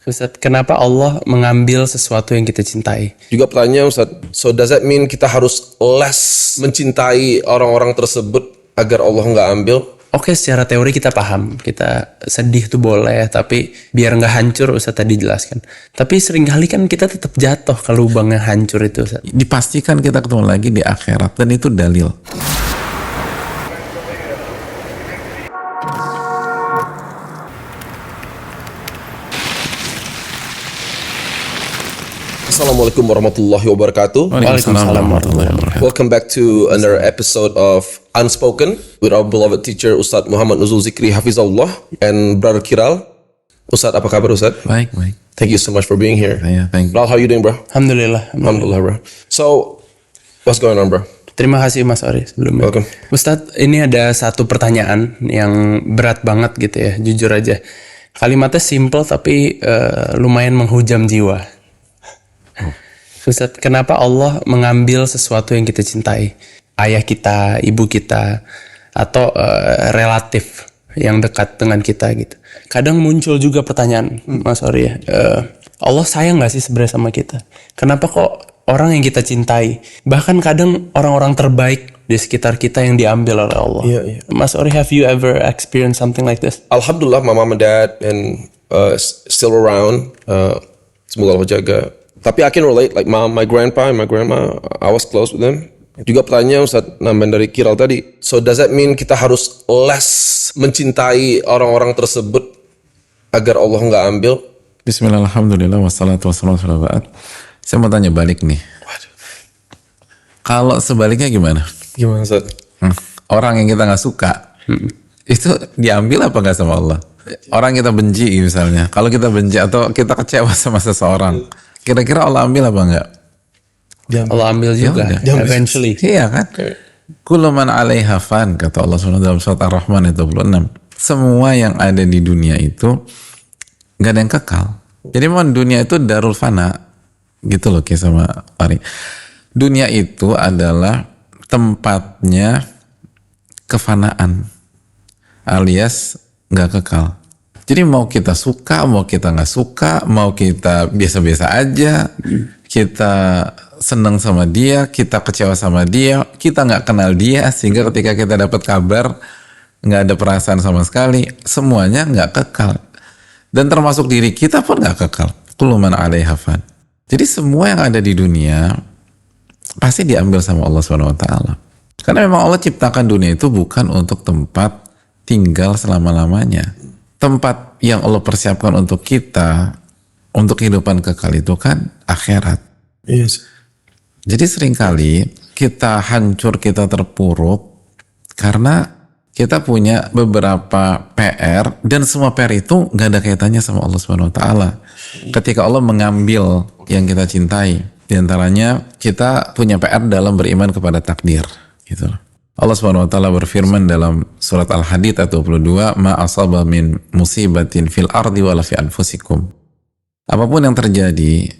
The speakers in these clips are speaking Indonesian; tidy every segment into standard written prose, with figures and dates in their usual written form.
Ustaz, kenapa Allah mengambil sesuatu yang kita cintai? Juga pertanyaan Ustaz, so does that mean kita harus less mencintai orang-orang tersebut agar Allah nggak ambil? Oke, secara teori kita paham, kita sedih tuh boleh, tapi biar nggak hancur, Ustaz tadi jelaskan. Tapi seringkali kan kita tetap jatuh ke lubang yang hancur itu, Ustaz. Dipastikan kita ketemu lagi di akhirat, dan itu dalil. Assalamualaikum warahmatullahi wabarakatuh. Waalaikumsalam warahmatullahi wabarakatuh. Welcome back to another episode of Unspoken with our beloved teacher Ustadz Muhammad Nuzul Zikri Hafizahullah and Brother Kiral. Ustadz, apa kabar Ustadz? Baik. Thank you so much for being here. Yeah, thank you. Bro, how you doing, bro? Alhamdulillah. Alhamdulillah, bro. So, what's going on, bro? Terima kasih Mas Ori sebelumnya. Welcome. Ustadz, ini ada satu pertanyaan yang berat banget gitu ya, jujur aja. Kalimatnya simple tapi lumayan menghujam jiwa. Ustadz, kenapa Allah mengambil sesuatu yang kita cintai? Ayah kita, ibu kita, atau relatif yang dekat dengan kita gitu. Kadang muncul juga pertanyaan, Mas Ori ya, Allah sayang gak sih sebenarnya sama kita? Kenapa kok orang yang kita cintai, bahkan kadang orang-orang terbaik di sekitar kita yang diambil oleh Allah? Iya. Mas Ori, have you ever experienced something like this? Alhamdulillah, my mom and dad and still around. Semoga Allah jaga. Tapi I can relate, like my grandpa and my grandma, I was close with them. Juga pertanyaan Ustaz nambahan dari Kiral tadi, so does that mean kita harus less mencintai orang-orang tersebut agar Allah nggak ambil? Bismillah, alhamdulillah, wassalatu wassalamu ala rasulillah. Saya mau tanya balik nih. Kalau sebaliknya gimana? Gimana Ustaz? Orang yang kita nggak suka, itu diambil apa nggak sama Allah? Orang kita benci misalnya, kalau kita benci atau kita kecewa sama seseorang, kira-kira Allah ambil apa enggak? Allah ambil juga, eventually. Iya kan? Kullu man 'alaiha fan, kata Allah SWT dalam surat Ar-Rahman ayat 26. Semua yang ada di dunia itu nggak ada yang kekal. Jadi memang dunia itu darul fana, gitu loh kayak sama Ari. Dunia itu adalah tempatnya kefanaan, alias nggak kekal. Jadi mau kita suka, mau kita nggak suka, mau kita biasa-biasa aja, kita seneng sama dia, kita kecewa sama dia, kita nggak kenal dia, sehingga ketika kita dapat kabar nggak ada perasaan sama sekali, semuanya nggak kekal. Dan termasuk diri kita pun nggak kekal. Kullu man 'alaiha fan. Jadi semua yang ada di dunia pasti diambil sama Allah SWT. Karena memang Allah ciptakan dunia itu bukan untuk tempat tinggal selama-lamanya. Tempat yang Allah persiapkan untuk kita, untuk kehidupan kekal itu kan akhirat. Yes. Jadi seringkali kita hancur, kita terpuruk karena kita punya beberapa PR, dan semua PR itu nggak ada kaitannya sama Allah SWT. Ketika Allah mengambil yang kita cintai, diantaranya kita punya PR dalam beriman kepada takdir, gitu. Allah SWT berfirman dalam surat Al-Hadid ayat 22, ma asaba min musibatin fil ardi wala fi anfusikum. Apapun yang terjadi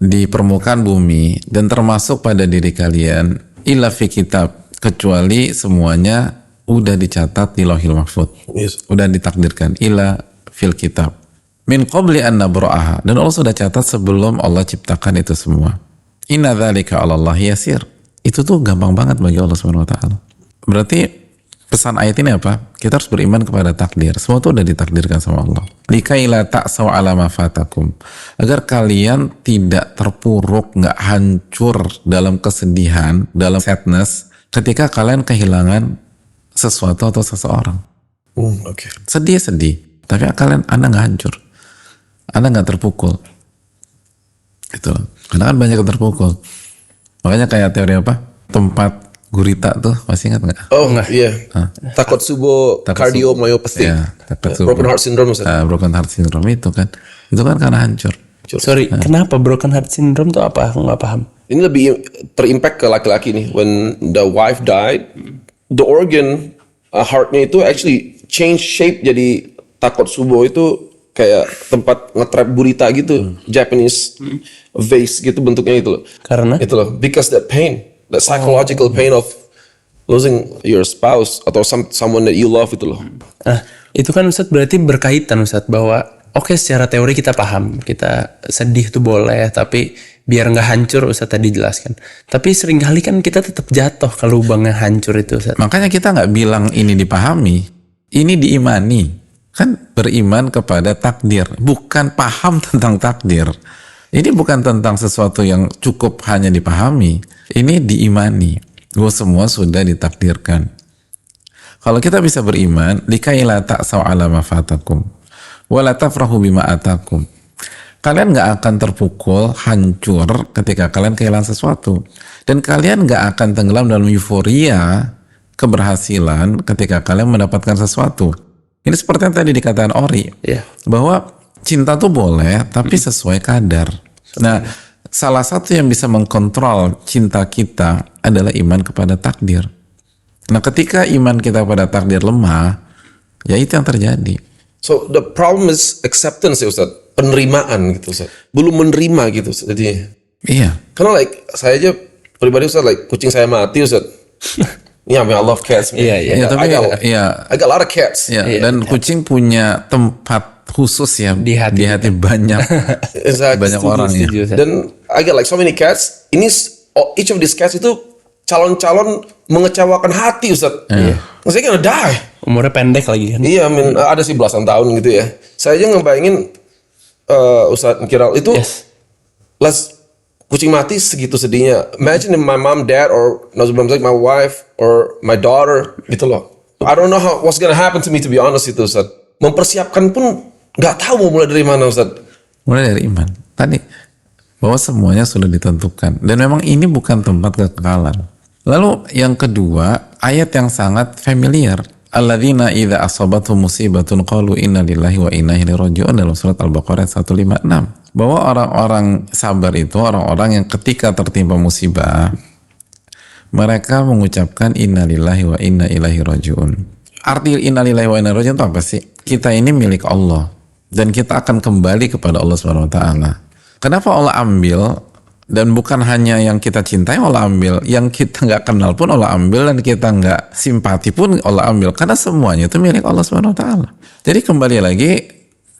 di permukaan bumi dan termasuk pada diri kalian, illa fi kitab, kecuali semuanya udah dicatat di Lauhil Mahfuz. Yes. Udah ditakdirkan, illa fil kitab. Min qabli an nabra'aha, dan Allah sudah catat sebelum Allah ciptakan itu semua. Inna dzalika 'ala Allah yasir. Itu tuh gampang banget bagi Allah SWT. Berarti pesan ayat ini apa? Kita harus beriman kepada takdir. Semua itu udah ditakdirkan sama Allah. Likai la ta'saw 'ala ma fatakum. Agar kalian tidak terpuruk, nggak hancur dalam kesedihan, dalam sadness ketika kalian kehilangan sesuatu atau seseorang. Okay. Sedih, tapi Anda nggak hancur. Anda nggak terpukul. Gitu. Karena kan banyak yang terpukul. Makanya kayak teori apa? Tempat gurita tuh, masih ingat nggak? Oh enggak, iya. Takotsubo cardiomyopathy. Ya, Broken heart syndrome Ustaz. Broken heart syndrome itu kan karena hancur. Sorry, kenapa broken heart syndrome tuh apa? Aku nggak paham. Ini lebih terimpact ke laki-laki nih. When the wife died, the organ heartnya itu actually change shape, jadi Takotsubo itu kayak tempat nge-trap gurita gitu, Japanese vase gitu bentuknya itu loh. Karena? Itu loh, because that pain, that psychological pain of losing your spouse atau someone that you love itu loh. Itu kan Ustadz berarti berkaitan Ustadz bahwa oke, secara teori kita paham, kita sedih tuh boleh, tapi biar nggak hancur Ustaz tadi jelaskan. Tapi seringkali kan kita tetap jatuh ke lubang yang hancur itu Ustaz. Makanya kita nggak bilang ini dipahami, ini diimani. Kan beriman kepada takdir, bukan paham tentang takdir. Ini bukan tentang sesuatu yang cukup hanya dipahami, ini diimani. Gue semua sudah ditakdirkan. Kalau kita bisa beriman, likaila ta'saw ala ma fatakum wa la tafrahu bima atakum. Kalian nggak akan terpukul, hancur ketika kalian kehilangan sesuatu, dan kalian nggak akan tenggelam dalam euforia keberhasilan ketika kalian mendapatkan sesuatu. Ini seperti yang tadi dikatakan Ori, bahwa cinta tuh boleh, tapi sesuai kadar. Nah, salah satu yang bisa mengkontrol cinta kita adalah iman kepada takdir. Nah, ketika iman kita pada takdir lemah, ya itu yang terjadi. So the problem is acceptance ya Ustaz, penerimaan gitu Ustaz. Belum menerima gitu Ustaz. Jadi Iya. karena like saya aja pribadi Ustaz, like kucing saya mati Ustaz. Yeah, I mean I love cats. Man. Iya, iya. Ya, tapi I got a lot of cats. ya, dan kucing punya tempat khusus ya Di hati banyak Exactly. banyak orang ya. Setuju, Ustaz. Dan I got like so many cats. Ini each of these cats itu calon-calon mengecewakan hati Ustaz. Maksudnya gonna die. Umurnya pendek lagi kan. Iya, I mean, ada sih belasan tahun gitu ya. Saya aja ngebayangin Ustaz Kiral itu les kucing mati segitu sedihnya. Imagine if my mom, dad, or my wife or my daughter gitu loh. I don't know what's gonna happen to me to be honest itu Ustaz. Mempersiapkan pun nggak tahu mau mulai dari mana Ustaz. Mulai dari iman tadi, bahwa semuanya sudah ditentukan dan memang ini bukan tempat kekekalan. Lalu yang kedua, ayat yang sangat familiar, alladzina idza asabatuhum musibatun qalu inna lillahi wa inna ilaihi raji'un, dalam surat Al-Baqarah 156, bahwa orang-orang sabar itu orang-orang yang ketika tertimpa musibah mereka mengucapkan inna lillahi wa inna ilaihi raji'un. Arti inna lillahi wa inna ilaihi raji'un itu apa sih? Kita ini milik Allah dan kita akan kembali kepada Allah Subhanahu wa taala. Kenapa Allah ambil? Dan bukan hanya yang kita cintai Allah ambil, yang kita nggak kenal pun Allah ambil, dan kita nggak simpati pun Allah ambil, karena semuanya itu milik Allah Subhanahu wa taala. Jadi kembali lagi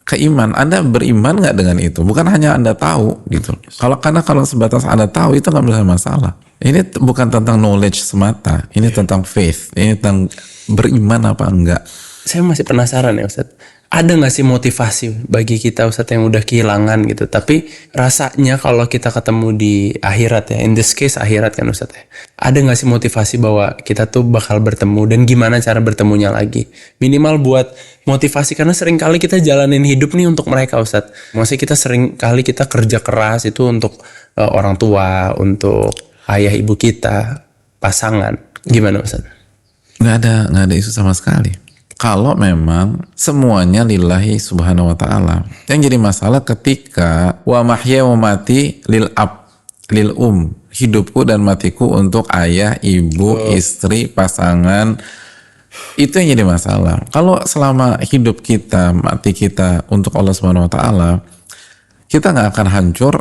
ke iman. Anda beriman nggak dengan itu? Bukan hanya Anda tahu gitu. Kalau sebatas Anda tahu itu nggak bisa masalah. Ini bukan tentang knowledge semata, ini tentang faith, ini tentang beriman apa enggak. Saya masih penasaran ya Ustaz. Ada nggak sih motivasi bagi kita Ustadz yang udah kehilangan gitu, tapi rasanya kalau kita ketemu di akhirat ya, in this case akhirat kan Ustadz ya, ada nggak sih motivasi bahwa kita tuh bakal bertemu dan gimana cara bertemunya lagi, minimal buat motivasi, karena sering kali kita jalanin hidup nih untuk mereka Ustadz. Maksudnya kita sering kali kita kerja keras itu untuk orang tua, untuk ayah ibu kita, pasangan, gimana Ustadz? Nggak ada isu sama sekali. Kalau memang semuanya lillahi subhanahu wa ta'ala. Yang jadi masalah ketika wa mahya wa mati lil hidupku dan matiku untuk ayah, ibu, istri, pasangan. Itu yang jadi masalah. Kalau selama hidup kita, mati kita untuk Allah Subhanahu wa taala, kita nggak akan hancur.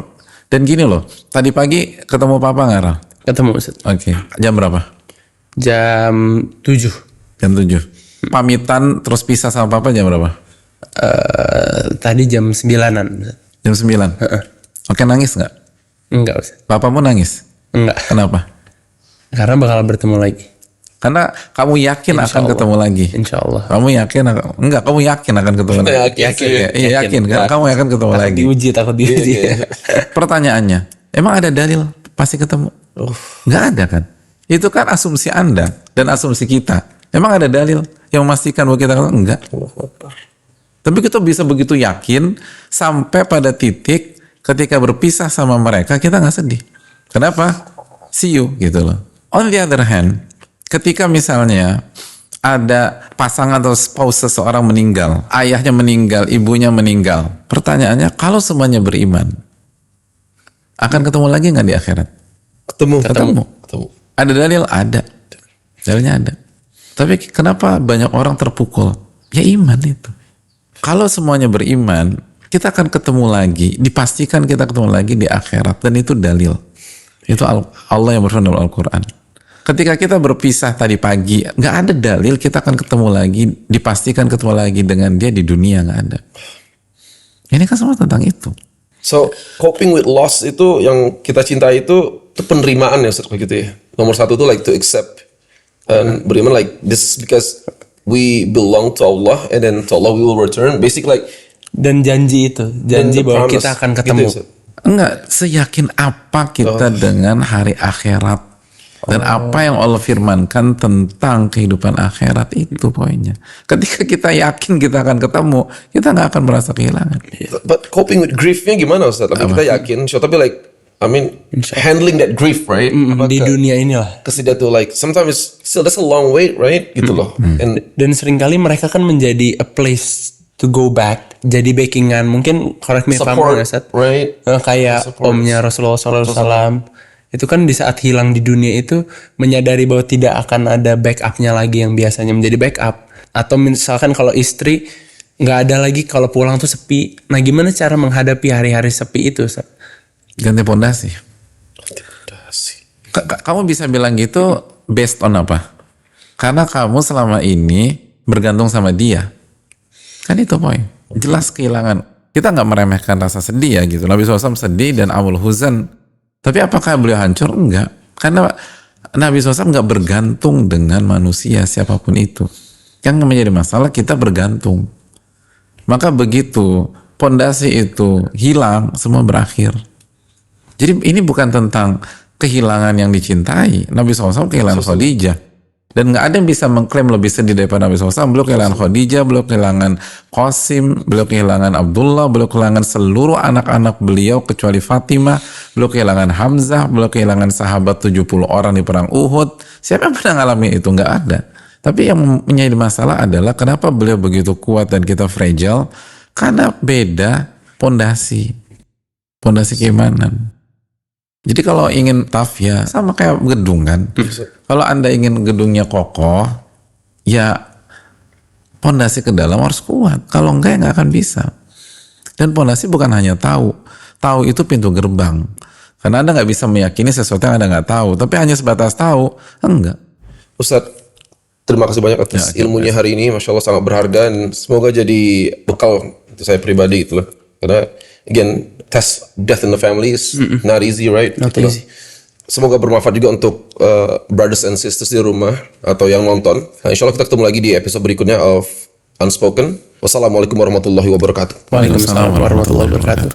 Dan gini loh, tadi pagi ketemu papa nggak, Ra? Ketemu Ustadz. Oke. Jam berapa? Jam 7. Jam 7. Pamitan terus pisah sama papa jam berapa? Tadi jam 9-an. Jam 9. Oke, nangis nggak? Enggak Ustaz. Papamu nangis? Enggak. Kenapa? Karena bakal bertemu lagi. Karena kamu yakin Insya akan Allah. ketemu lagi. Insya Allah. Kamu yakin kamu yakin akan ketemu lagi. Yakin. Iya, yakin kan? Kamu akan ketemu lagi. Takut diuji. Pertanyaannya, emang ada dalil pasti ketemu? Nggak ada kan? Itu kan asumsi Anda dan asumsi kita. Emang ada dalil yang memastikan bahwa kita ketemu? Enggak. Tapi kita bisa begitu yakin sampai pada titik ketika berpisah sama mereka kita nggak sedih. Kenapa? See you gitu loh. On the other hand, ketika misalnya ada pasangan atau spouse seseorang meninggal, ayahnya meninggal, ibunya meninggal, pertanyaannya kalau semuanya beriman, akan ketemu lagi nggak di akhirat? Ketemu. Ada dalil? Ada. Dalilnya ada. Tapi kenapa banyak orang terpukul? Ya iman itu. Kalau semuanya beriman, kita akan ketemu lagi, dipastikan kita ketemu lagi di akhirat, dan itu dalil. Itu Allah yang berfirman dalam Al-Quran. Ketika kita berpisah tadi pagi, nggak ada dalil kita akan ketemu lagi, dipastikan ketemu lagi dengan dia di dunia, nggak ada. Ini kan semua tentang itu. So coping with loss itu yang kita cintai itu penerimaan ya Ustaz gitu ya. Nomor satu tuh like to accept and beriman like this is because we belong to Allah and then to Allah we will return. Basically like Dan janji itu, janji the bahwa promise. kita akan Gitu ketemu. ya, Ustaz. Enggak, seyakin apa kita dengan hari akhirat dan apa yang Allah firmankan tentang kehidupan akhirat itu poinnya. Ketika kita yakin kita akan ketemu, kita nggak akan merasa kehilangan. But coping with griefnya gimana Ustaz? Tapi kita yakin, so, tapi like I mean handling that grief right? Di dunia inilah. Kesedihan tuh like sometimes still that's a long wait right? Gitu loh. And Dan seringkali mereka kan menjadi a place to go back, jadi backingan. Mungkin correct me if I'm wrong ya, support Sat. right? Kayak Support. omnya Rasulullah SAW. Itu kan di saat hilang di dunia itu menyadari bahwa tidak akan ada backupnya lagi yang biasanya menjadi backup. Atau misalkan kalau istri nggak ada lagi, kalau pulang tuh sepi. Nah gimana cara menghadapi hari-hari sepi itu, Sat? Ganti pondasi. Kamu bisa bilang gitu based on apa? Karena kamu selama ini bergantung sama dia. Kan itu poin. Jelas kehilangan. Kita nggak meremehkan rasa sedih ya gitu. Nabi SAW sedih dan awal huzan. Tapi apakah beliau hancur? Enggak. Karena Nabi SAW nggak bergantung dengan manusia siapapun itu. Yang menjadi masalah kita bergantung. Maka begitu pondasi itu hilang, semua berakhir. Jadi ini bukan tentang kehilangan yang dicintai. Nabi SAW kehilangan Khadijah. Dan nggak ada yang bisa mengklaim lebih sedih daripada Nabi SAW. Beliau kehilangan Khadijah, beliau kehilangan Qasim, beliau kehilangan Abdullah, beliau kehilangan seluruh anak-anak beliau kecuali Fatimah, beliau kehilangan Hamzah, beliau kehilangan sahabat 70 orang di perang Uhud. Siapa yang pernah ngalamin itu? Nggak ada. Tapi yang menjadi masalah adalah kenapa beliau begitu kuat dan kita fragile? Karena beda pondasi keimanan. Jadi kalau ingin tough ya sama kayak gedung kan. Kalau Anda ingin gedungnya kokoh, ya pondasi ke dalam harus kuat. Kalau enggak ya nggak akan bisa. Dan pondasi bukan hanya tahu. Tahu itu pintu gerbang. Karena Anda nggak bisa meyakini sesuatu yang Anda nggak tahu. Tapi hanya sebatas tahu, enggak. Ustadz, terima kasih banyak atas ilmunya hari ini. Masya Allah sangat berharga dan semoga jadi bekal untuk saya pribadi gitu loh. Karena again, test death in the family is not easy, right? Not Gitu loh. easy. Semoga bermanfaat juga untuk brothers and sisters di rumah atau yang nonton. Nah, insya Allah kita ketemu lagi di episode berikutnya of Unspoken. Wassalamualaikum warahmatullahi wabarakatuh. Waalaikumsalam warahmatullahi wabarakatuh.